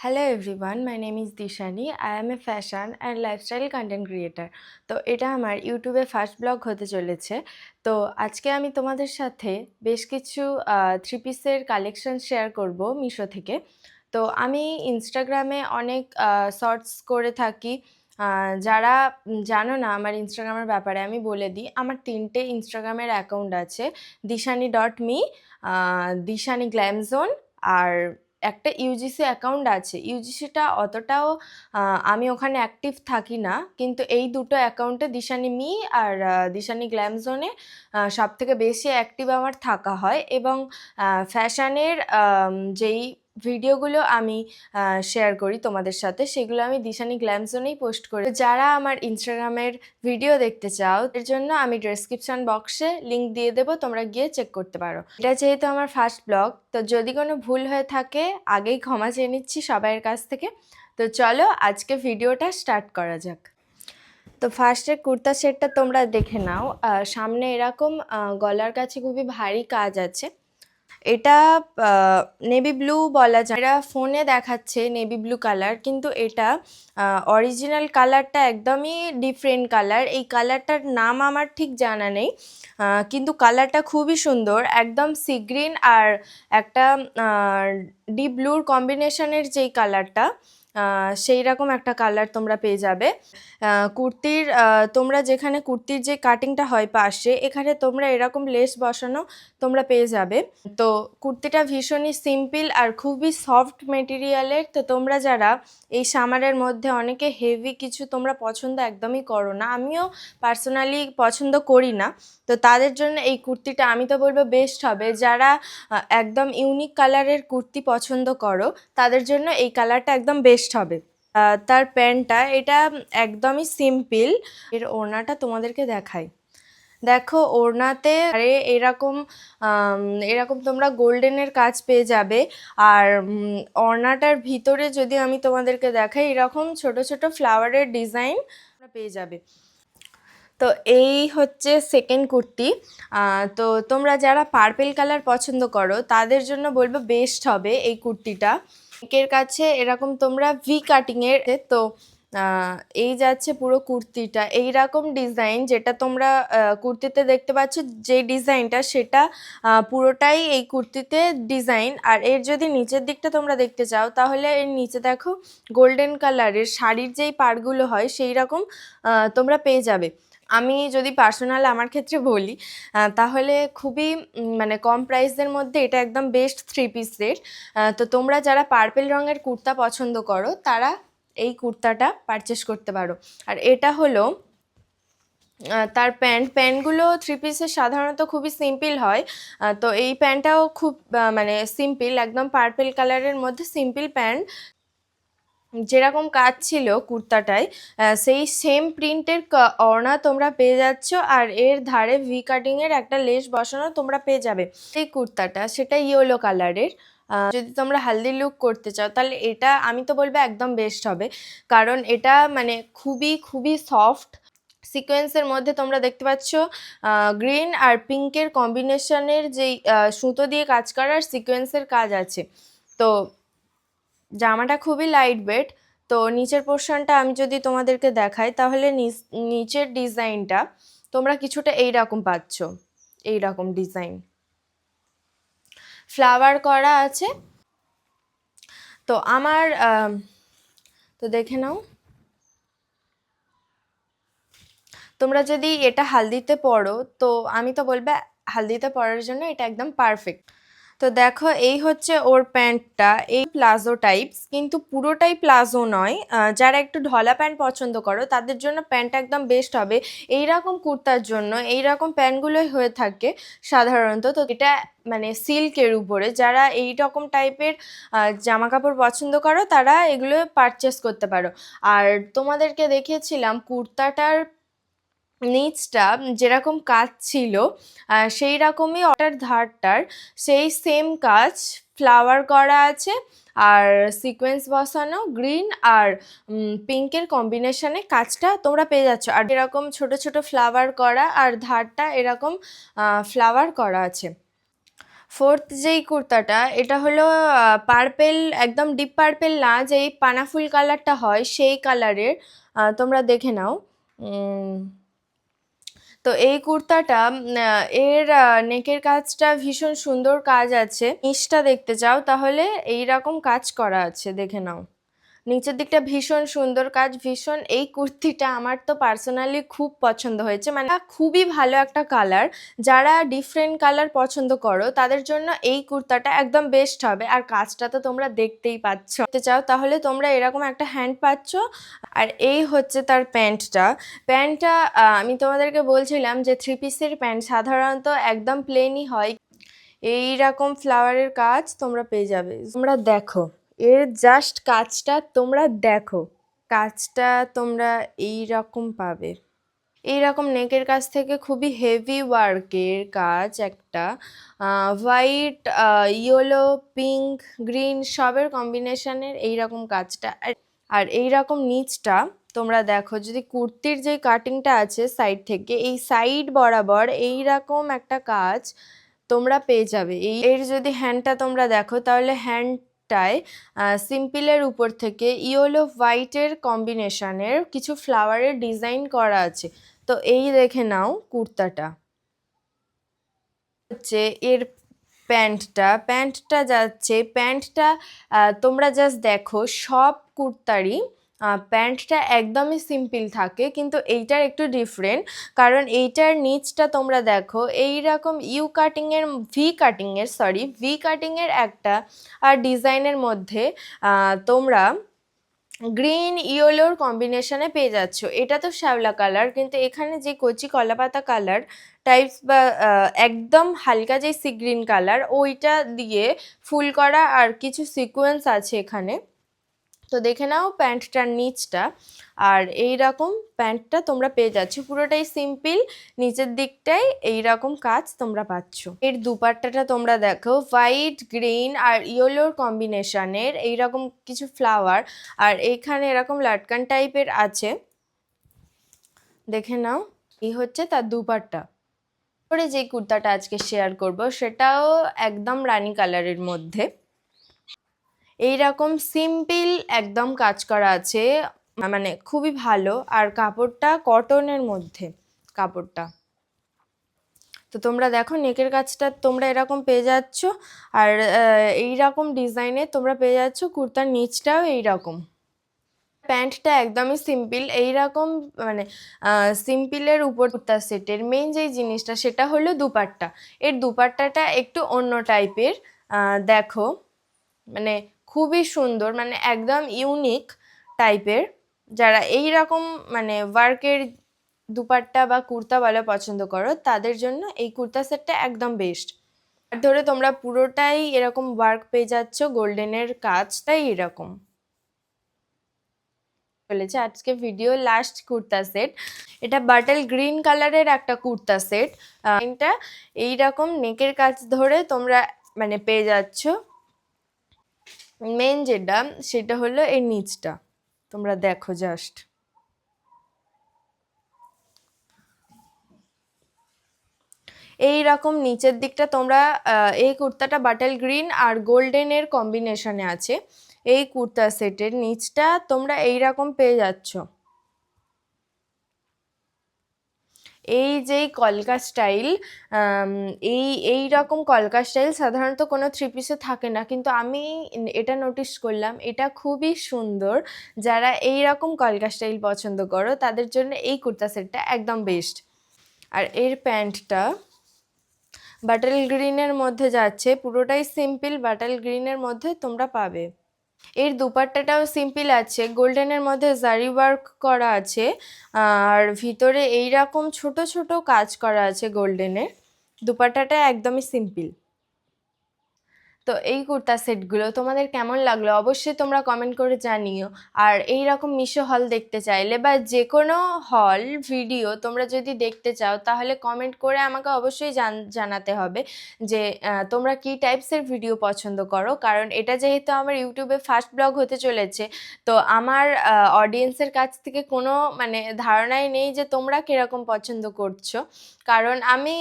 Hello everyone, my name is Dishani. I am a fashion and lifestyle content creator. তো এটা আমার ইউটিউবে first blog হতে চলেছে। তো আজকে আমি তোমাদের সাথে বেশ কিছু থ্রি পিসের কালেকশন শেয়ার করব মিশো থেকে। তো আমি ইনস্টাগ্রামে অনেক শর্টস করে থাকি। যারা জানো না আমার ইনস্টাগ্রামের ব্যাপারে আমি বলে দিই, আমার 3টে ইনস্টাগ্রামের অ্যাকাউন্ট আছে, dishani.me, দিশানি গ্ল্যাম জোন, আর একটা ইউজিসি অ্যাকাউন্ট আছে। ইউজিসিটা অতটাও আমি ওখানে অ্যাক্টিভ থাকি না, কিন্তু এই দুটো অ্যাকাউন্টে দিশানি মি আর দিশানি গ্ল্যাম জোনে সব থেকে বেশি অ্যাক্টিভ আমার থাকা হয়। এবং ফ্যাশনের যেই ভিডিওগুলো আমি শেয়ার করি তোমাদের সাথে, সেগুলো আমি দিশানি গ্ল্যাম জোনেই পোস্ট করি। যারা আমার ইনস্টাগ্রামের ভিডিও দেখতে চাও এর জন্য আমি ডেসক্রিপশন বক্সে লিঙ্ক দিয়ে দেবো, তোমরা গিয়ে চেক করতে পারো। এটা যেহেতু আমার ফার্স্ট ব্লগ, তো যদি কোনো ভুল হয়ে থাকে আগেই ক্ষমা চেয়ে নিচ্ছি সবাইয়ের কাছ থেকে। তো চলো আজকে ভিডিওটা স্টার্ট করা যাক। তো ফার্স্টে কুর্তা সেটটা তোমরা দেখে নাও। সামনে এরকম গলার কাছে খুবই ভারী কাজ আছে। এটা নেভি ব্লু বলা যায়, এটা ফোনে দেখাচ্ছে নেভি ব্লু কালার, কিন্তু এটা অরিজিনাল কালারটা একদমই ডিফারেন্ট কালার। এই কালারটার নাম আমার ঠিক জানা নেই, কিন্তু কালারটা খুবই সুন্দর, একদম সি গ্রিন আর একটা ডিপ ব্লুর কম্বিনেশনের যেই কালারটা, সেই রকম একটা কালার তোমরা পেয়ে যাবে। কুর্তির তোমরা যেখানে কুর্তির যে কাটিংটা হয় পাশে, এখানে তোমরা এরকম লেস বসানো তোমরা পেয়ে যাবে। তো কুর্তিটা ভীষণই সিম্পল আর খুবই সফট মেটেরিয়ালের। তো তোমরা যারা এই সামারের মধ্যে অনেকে হেভি কিছু তোমরা পছন্দ একদমই করো না, আমিও পার্সোনালি পছন্দ করি না, তো তাদের জন্য এই কুর্তিটা আমি তো বলবো বেস্ট হবে। যারা একদম ইউনিক কালারের কুর্তি পছন্দ করো তাদের জন্য এই কালারটা একদম বেস্ট হবে। তার প্যান্টটা এটা একদমই সিম্পল। এর ওড়নাটা তোমাদেরকে দেখাই। দেখো ওড়নাতে এরকম এরকম তোমরা গোল্ডেনের কাজ পেয়ে যাবে। আর ওড়নাটার ভিতরে যদি আমি তোমাদেরকে দেখাই, এরকম ছোট ছোট ফ্লাওয়ারের ডিজাইন পেয়ে যাবে। তো এই হচ্ছে সেকেন্ড কুর্তি। তো তোমরা যারা পার্পেল কালার পছন্দ করো তাদের জন্য বলবো বেস্ট হবে এই কুর্তিটা। এর কাছে এরকম তোমরা ভি কাটিংয়ের, তো এই যাচ্ছে পুরো কুর্তিটা এইরকম ডিজাইন, যেটা তোমরা কুর্তিতে দেখতে পাচ্ছ যে ডিজাইনটা, সেটা পুরোটাই এই কুর্তিতে ডিজাইন। আর এর যদি নিচের দিকটা তোমরা দেখতে চাও, তাহলে এর নিচে দেখো গোল্ডেন কালারের শাড়ির যেই পাড়গুলো হয় সেই রকম তোমরা পেয়ে যাবে। আমি যদি পার্সোনাল আমার ক্ষেত্রে বলি, তাহলে খুবই মানে কম প্রাইসের মধ্যে এটা একদম বেস্ট থ্রি পিস সেট। তো তোমরা যারা পার্পেল রঙের কুর্তা পছন্দ করো তারা এই কুর্তাটা পারচেস করতে পারো। আর এটা হলো তার প্যান্টগুলো থ্রি পিসের সাধারণত খুবই সিম্পল হয়। তো এই প্যান্টটাও খুব মানে সিম্পল, একদম পার্পেল কালারের মধ্যে সিম্পল প্যান্ট। যেরকম কাজ ছিল কুর্তাটায়, সেই সেম প্রিন্টের ওড়না তোমরা পেয়ে যাচ্ছ, আর এর ধারে ভি কাটিংয়ের একটা লেস বসানো তোমরা পেয়ে যাবে। এই কুর্তাটা সেটা ইয়েলো কালারের। যদি তোমরা হালদি লুক করতে চাও তাহলে এটা আমি তো বলবো একদম বেস্ট হবে, কারণ এটা মানে খুবই খুবই সফট। সিকোয়েন্সের মধ্যে তোমরা দেখতে পাচ্ছ গ্রিন আর পিঙ্কের কম্বিনেশনের যেই সুতো দিয়ে কাজ করার সিকোয়েন্সের কাজ আছে। তো জামাটা খুবই লাইট ওয়েট। তো নিচের পোর্শনটা আমি যদি তোমাদেরকে দেখাই, তাহলে নিচের ডিজাইনটা তোমরা কিছুটা এইরকম পাচ্ছ, এইরকম ডিজাইন ফ্লাওয়ার করা আছে। তো আমার তো দেখে নাও, তোমরা যদি এটা হালদিতে পরো তো আমি তো বলবো হালদিতে পরার জন্য এটা একদম পারফেক্ট। তো দেখো এই হচ্ছে ওর প্যান্টটা, এই প্লাজো টাইপস, কিন্তু পুরোটাই প্লাজো নয়। যারা একটু ঢলা প্যান্ট পছন্দ করো তাদের জন্য প্যান্টটা একদম বেস্ট হবে। এইরকম কুর্তার জন্য এইরকম প্যান্টগুলোই হয়ে থাকে সাধারণত। তো এটা মানে সিল্কের উপরে, যারা এই রকম টাইপের জামা কাপড় পছন্দ করো তারা এগুলো পারচেস করতে পারো। আর তোমাদেরকে দেখিয়েছিলাম কুর্তাটার নিচটা যেরকম কাজ ছিল, সেই রকমই ওটার ধারটার সেই সেম কাজ ফ্লাওয়ার করা আছে, আর সিকোয়েন্স বসানো গ্রিন আর পিঙ্কের কম্বিনেশনে কাজটা তোমরা পেয়ে যাচ্ছ। আর এরকম ছোট ছোট ফ্লাওয়ার করা আর ধারটা এরকম ফ্লাওয়ার করা আছে। ফোর্থ যেই কুর্তাটা এটা হলো পার্পেল, একদম ডিপ পার্পেল না, যেই পানাফুল কালারটা হয় সেই কালারের। তোমরা দেখে নাও। তো এই কুর্তাটা এর নেকের কাজটা ভীষণ সুন্দর কাজ আছে। নিচটা দেখতে চাও তাহলে এই রকম কাজ করা আছে, দেখে নাও। নিচের দিকটা ভীষণ সুন্দর কাজ, ভীষণ। এই কুর্তিটা আমার তো পার্সোনালি খুব পছন্দ হয়েছে, মানে খুবই ভালো একটা কালার। যারা ডিফারেন্ট কালার পছন্দ করো তাদের জন্য এই কুর্তাটা একদম বেস্ট হবে। আর কাজটা তো তোমরা দেখতেই পাচ্ছ। দেখতে চাও তাহলে তোমরা এরকম একটা হ্যান্ড পাচ্ছ। আর এই হচ্ছে তার প্যান্টটা। প্যান্টটা আমি তোমাদেরকে বলছিলাম যে 3 পিসের প্যান্ট সাধারণত একদম প্লেনই হয়, এই রকম ফ্লাওয়ারের কাজ তোমরা পেয়ে যাবে। তোমরা দেখো এর জাস্ট কাজটা, তোমরা দেখো কাজটা তোমরা এই রকম পাবে। এই রকম নেকের কাজ থেকে খুবই হেভি ওয়ার্কের কাজ একটা, হোয়াইট, ইয়েলো, পিঙ্ক, গ্রিন সবের কম্বিনেশনের এই রকম কাজটা। আর এই রকম নিচটা তোমরা দেখো, যদি কুর্তির যে কাটিংটা আছে সাইড থেকে, এই সাইড বরাবর এই রকম একটা কাজ তোমরা পেয়ে যাবে। এর যদি হ্যান্ডটা তোমরা দেখো তাহলে হ্যান্ডটায় সিম্পলের উপর থেকে ইয়েলো হোয়াইটের কম্বিনেশনের কিছু ফ্লাওয়ারের ডিজাইন করা আছে। তো এই দেখে নাও কুর্তাটা হচ্ছে এর প্যান্টটা যাচ্ছে। প্যান্টটা তোমরা জাস্ট দেখো, সব কুর্তারই প্যান্টটা একদমই সিম্পল থাকে, কিন্তু এইটার একটু ডিফারেন্ট। কারণ এইটার নিচটা তোমরা দেখো এই রকম ভি কাটিংয়ের একটা ডিজাইনের মধ্যে তোমরা গ্রিন ইয়েলোর কম্বিনেশনে পেয়ে যাচ্ছ। এটা তো শ্যাওলা কালার, কিন্তু এখানে যে কচি কলাপাতা কালার টাইপস বা একদম হালকা যে সি গ্রিন কালার, ওইটা দিয়ে ফুল করা আর কিছু সিকোয়েন্স আছে এখানে। তো দেখে নাও প্যান্টটার নিচটা। আর এই রকম প্যান্টটা তোমরা পেয়ে যাচ্ছ, পুরোটাই সিম্পল। নিচের দিকটায় এই রকম কাজ তোমরা পাচ্ছ। এর দুপাট্টাটা তোমরা দেখো, হোয়াইট, গ্রিন আর ইয়েলোর কম্বিনেশনের এইরকম কিছু ফ্লাওয়ার, আর এইখানে এরকম লাটকান টাইপের আছে, দেখে নাও। এই হচ্ছে তার দুপাট্টা। পরে যে কুর্তাটা আজকে শেয়ার করব সেটাও একদম রানী কালারের মধ্যে এইরকম সিম্পল একদম কাজ করা আছে, মানে খুবই ভালো। আর কাপড়টা কটনের মধ্যে কাপড়টা। তো তোমরা দেখো নেকের কাজটা তোমরা এরকম পেয়ে যাচ্ছ, আর এইরকম ডিজাইনে তোমরা পেয়ে যাচ্ছ কুর্তার নিচটাও এইরকম। প্যান্টটা একদমই সিম্পল, এইরকম মানে সিম্পলের উপর কুর্তা সেটের মেইন যেই জিনিসটা সেটা হলো দুপাট্টা। এর দুপাট্টাটা একটু অন্য টাইপের, দেখো মানে খুবই সুন্দর, মানে একদম ইউনিক টাইপের। যারা এই রকম মানে ওয়ার্কের দুপাট্টা বা কুর্তা বলা পছন্দ করো তাদের জন্য এই কুর্তা সেটটা একদম বেস্ট। আর ধরে তোমরা পুরোটাই এরকম ওয়ার্ক পেয়ে যাচ্ছ, গোল্ডেনের কাজটাই এরকম চলেছে। আজকে ভিডিও লাস্ট কুর্তা সেট, এটা বাটল গ্রিন কালারের একটা কুর্তা সেট। এটা এইরকম নেকের কাজ ধরে তোমরা মানে পেয়ে যাচ্ছ। মেন যেটা সেটা হলো এই নিচটা, তোমরা দেখো জাস্ট এই রকম নিচের দিকটা তোমরা এই কুর্তাটা বাটল গ্রিন আর গোল্ডেনের কম্বিনেশনে আছে। এই কুর্তা সেটের নিচটা তোমরা এই রকম পেয়ে যাচ্ছ। এই যেই কলকা স্টাইল, এই রকম কলকা স্টাইল সাধারণত কোনো থ্রি পিসে থাকে না, কিন্তু আমি এটা নোটিস করলাম, এটা খুবই সুন্দর। যারা এই রকম কলকা স্টাইল পছন্দ করো তাদের জন্য এই কুর্তা সেটটা একদম বেস্ট। আর এর প্যান্টটা বাটল গ্রিনের মধ্যে যাচ্ছে, পুরোটাই সিম্পল বাটল গ্রিনের মধ্যে তোমরা পাবে। এর দুপাট্টাটাও সিম্পল আছে, গোল্ডেনের মধ্যে জারি ওয়ার্ক করা আছে, আর ভিতরে এই রকম ছোট ছোট কাজ করা আছে গোল্ডেনের। দুপাট্টাটা একদমই সিম্পল। তো এই কুর্তা সেটগুলো তোমাদের কেমন লাগলো অবশ্যই তোমরা কমেন্ট করে জানিও। আর এই রকম মিশো হল দেখতে চাইলে বা যে কোনো হল ভিডিও তোমরা যদি দেখতে চাও তাহলে কমেন্ট করে আমাকে অবশ্যই জানাতে হবে যে তোমরা কী টাইপসের ভিডিও পছন্দ করো, কারণ এটা যেহেতু আমার ইউটিউবে ফার্স্ট ব্লগ হতে চলেছে তো আমার অডিয়েন্সের কাছ থেকে কোনো মানে ধারণাই নেই যে তোমরা কীরকম পছন্দ করছো, কারণ আমি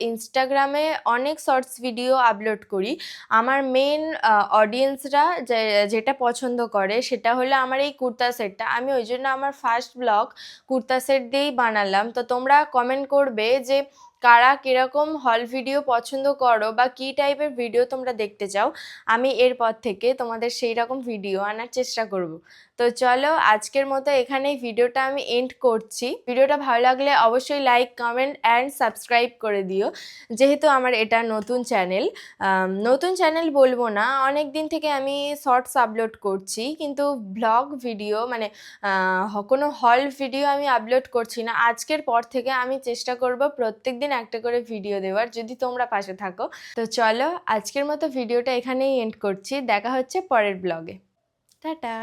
ইনস্টাগ্রামে অনেক শর্টস ভিডিও আপলোড করি। আমার মেন অডিয়েন্সরা যেটা পছন্দ করে সেটা হলো আমার এই কুর্তা সেটটা। আমি ওই জন্য আমার ফার্স্ট ব্লগ কুর্তা সেট দিয়েই বানালাম। তো তোমরা কমেন্ট করবে যে কারা কীরকম হল ভিডিও পছন্দ করো বা কী টাইপের ভিডিও তোমরা দেখতে চাও। আমি এরপর থেকে তোমাদের সেই রকম ভিডিও আনার চেষ্টা করব। তো চলো আজকের মতো এখানেই ভিডিওটা আমি এন্ড করছি। ভিডিওটা ভালো লাগলে অবশ্যই লাইক, কমেন্ট অ্যান্ড সাবস্ক্রাইব করে দিও। যেহেতু আমার এটা নতুন চ্যানেল বলবো না, অনেক দিন থেকে আমি শর্টস আপলোড করছি কিন্তু ব্লগ ভিডিও মানে কোনো হল ভিডিও আমি আপলোড করছি না। আজকের পর থেকে আমি চেষ্টা করব প্রত্যেক দিন একটা করে ভিডিও দেওয়ার, যদি তোমরা পাশে থাকো। তো চলো আজকের মতো ভিডিওটা এখানেই এন্ড করছি। দেখা হচ্ছে পরের ব্লগে। টাটা।